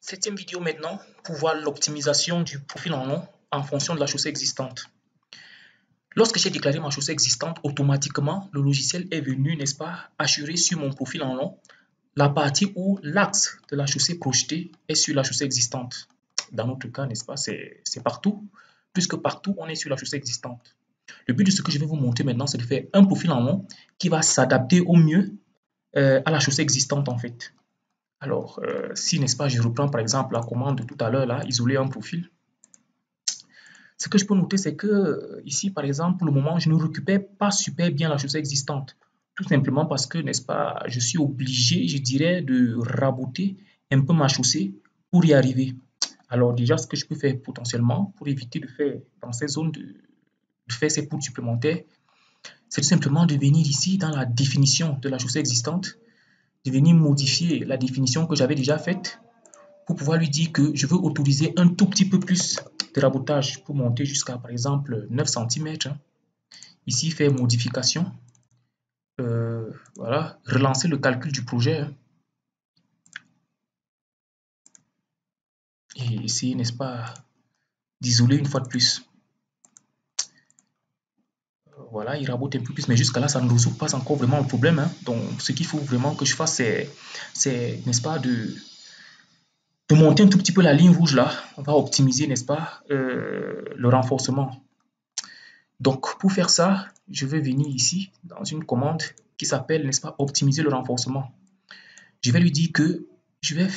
Septième vidéo maintenant pour voir l'optimisation du profil en long en fonction de la chaussée existante. Lorsque j'ai déclaré ma chaussée existante, automatiquement, le logiciel est venu, n'est-ce pas, assurer sur mon profil en long la partie où l'axe de la chaussée projetée est sur la chaussée existante. Dans notre cas, n'est-ce pas, c'est partout, puisque partout, on est sur la chaussée existante. Le but de ce que je vais vous montrer maintenant, c'est de faire un profil en long qui va s'adapter au mieux à la chaussée existante, en fait. Alors, si, n'est-ce pas, je reprends par exemple la commande de tout à l'heure, là, isoler un profil. Ce que je peux noter, c'est que ici, par exemple, pour le moment, je ne récupère pas super bien la chaussée existante. Tout simplement parce que, n'est-ce pas, je suis obligé, je dirais, de raboter un peu ma chaussée pour y arriver. Alors déjà, ce que je peux faire potentiellement pour éviter de faire dans ces zones, de faire ces poutres supplémentaires, c'est tout simplement de venir ici dans la définition de la chaussée existante, de venir modifier la définition que j'avais déjà faite pour pouvoir lui dire que je veux autoriser un tout petit peu plus de rabotage pour monter jusqu'à par exemple 9 cm. Ici, faire modification. Voilà, relancer le calcul du projet. Et essayer, n'est-ce pas, d'isoler une fois de plus. Voilà, il rabote un peu plus, mais jusqu'à là, ça ne résout pas encore vraiment le problème. Donc, ce qu'il faut vraiment que je fasse, c'est n'est-ce pas, de monter un tout petit peu la ligne rouge là. On va optimiser, n'est-ce pas, le renforcement. Donc, pour faire ça, je vais venir ici dans une commande qui s'appelle, n'est-ce pas, optimiser le renforcement. Je vais lui dire que je veux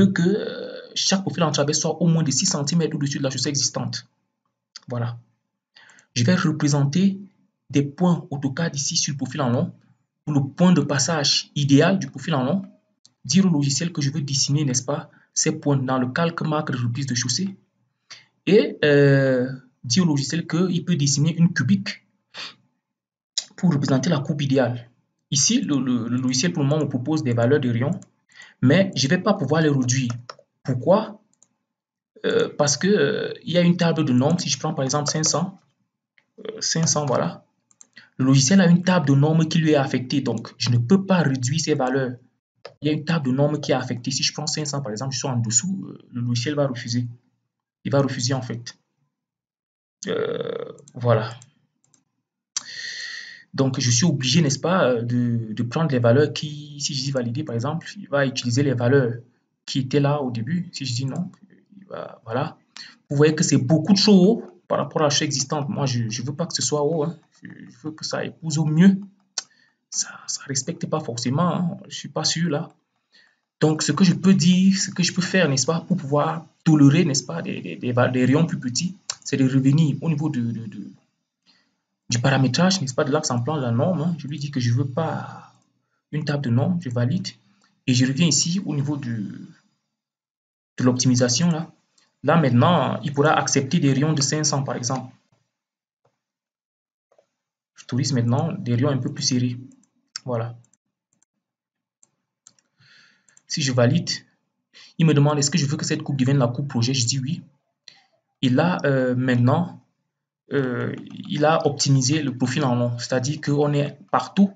que chaque profil en travers soit au moins de 6 cm au-dessus de la chaussée existante. Voilà. Je vais représenter des points AutoCAD ici sur le profil en long pour le point de passage idéal du profil en long. Dire au logiciel que je veux dessiner, n'est-ce pas, ces points dans le calque marque de reprise de chaussée. Et dire au logiciel qu'il peut dessiner une cubique pour représenter la coupe idéale. Ici, le logiciel pour le moment me propose des valeurs de rayons, mais je ne vais pas pouvoir les réduire. Pourquoi? Parce qu'il y a une table de normes. Si je prends par exemple 500, voilà. Le logiciel a une table de normes qui lui est affectée, donc je ne peux pas réduire ces valeurs. Il y a une table de normes qui est affectée. Si je prends 500 par exemple, je suis en dessous, le logiciel va refuser. Il va refuser en fait. Voilà. Donc, je suis obligé, n'est-ce pas, de prendre les valeurs qui, si je dis valider, par exemple, il va utiliser les valeurs qui étaient là au début. Si je dis non, il va, voilà. Vous voyez que c'est beaucoup de choses haut par rapport à la chose existante. Moi, je ne veux pas que ce soit haut. Je veux que ça épouse au mieux. Ça ne respecte pas forcément. Je ne suis pas sûr là. Donc, ce que je peux dire, ce que je peux faire, n'est-ce pas, pour pouvoir tolérer, n'est-ce pas, des rayons plus petits, c'est de revenir au niveau du paramétrage, n'est-ce pas, de l'axe en plan de la norme. Je lui dis que je ne veux pas une table de normes, je valide. Et je reviens ici au niveau de l'optimisation. Là, maintenant, il pourra accepter des rayons de 500, par exemple. J'autorise maintenant des rayons un peu plus serrés. Voilà. Si je valide, il me demande est-ce que je veux que cette coupe devienne la coupe projet. Je dis oui. Et là, maintenant, il a optimisé le profil en long. C'est-à-dire qu'on est partout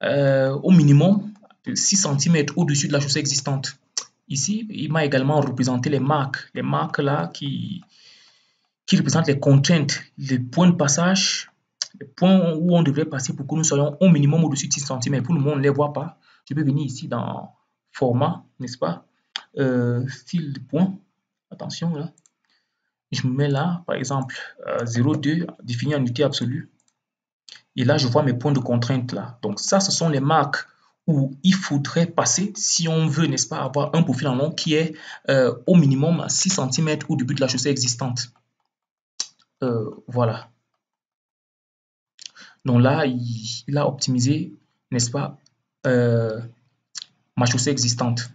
au minimum de 6 cm au-dessus de la chaussée existante. Ici, il m'a également représenté les marques là qui représentent les contraintes, les points de passage, les points où on devrait passer pour que nous soyons au minimum au-dessus de 6 cm. Pour le moment, on ne les voit pas. Je peux venir ici dans format, n'est-ce pas? Style de point. Attention là. Je me mets là, par exemple, 0,2 défini en unité absolue. Et là, je vois mes points de contrainte là. Donc ça, ce sont les marques où il faudrait passer si on veut, n'est-ce pas, avoir un profil en long qui est au minimum à 6 cm au début de la chaussée existante. Voilà. Donc là, il a optimisé, n'est-ce pas, ma chaussée existante.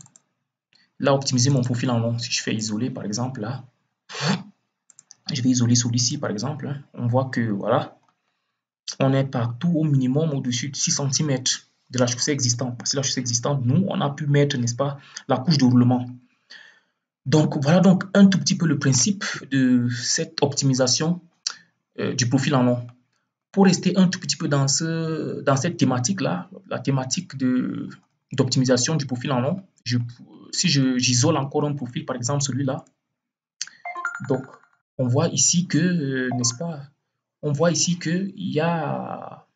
Il a optimisé mon profil en long. Si je fais isoler, par exemple, là, je vais isoler celui-ci, par exemple. On voit que, voilà, on est partout au minimum au-dessus de 6 cm de la chaussée existante. Parce que la chaussée existante, nous, on a pu mettre, n'est-ce pas, la couche de roulement. Donc, voilà donc un tout petit peu le principe de cette optimisation du profil en long. Pour rester un tout petit peu dans cette thématique-là, la thématique d'optimisation du profil en long, si j'isole encore un profil, par exemple celui-là, donc on voit ici que, n'est-ce pas, on voit ici qu'il y a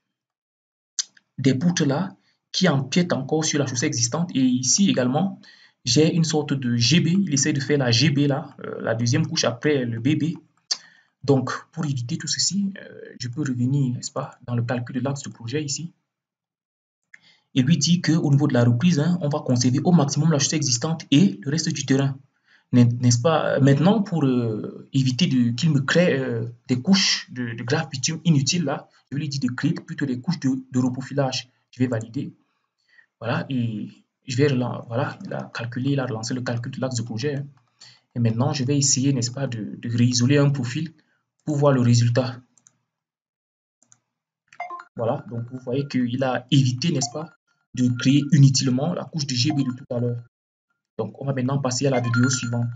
des poutres là qui empiètent encore sur la chaussée existante. Et ici également, j'ai une sorte de GB. Il essaie de faire la GB là, la deuxième couche après le BB. Donc, pour éviter tout ceci, je peux revenir, n'est-ce pas, dans le calcul de l'axe de projet ici. Et lui dit qu'au niveau de la reprise, hein, on va conserver au maximum la chaussée existante et le reste du terrain. N'est-ce pas? Maintenant, pour éviter qu'il me crée des couches de graphe bitume inutiles, là, je lui dis de créer plutôt des couches de reprofilage. Je vais valider. Voilà, et je vais voilà, calculer, il a relancé le calcul de l'axe de projet. Hein. Et maintenant, je vais essayer, n'est-ce pas, de réisoler un profil pour voir le résultat. Voilà, donc vous voyez qu'il a évité, n'est-ce pas, de créer inutilement la couche de GB de tout à l'heure. Donc, on va maintenant passer à la vidéo suivante.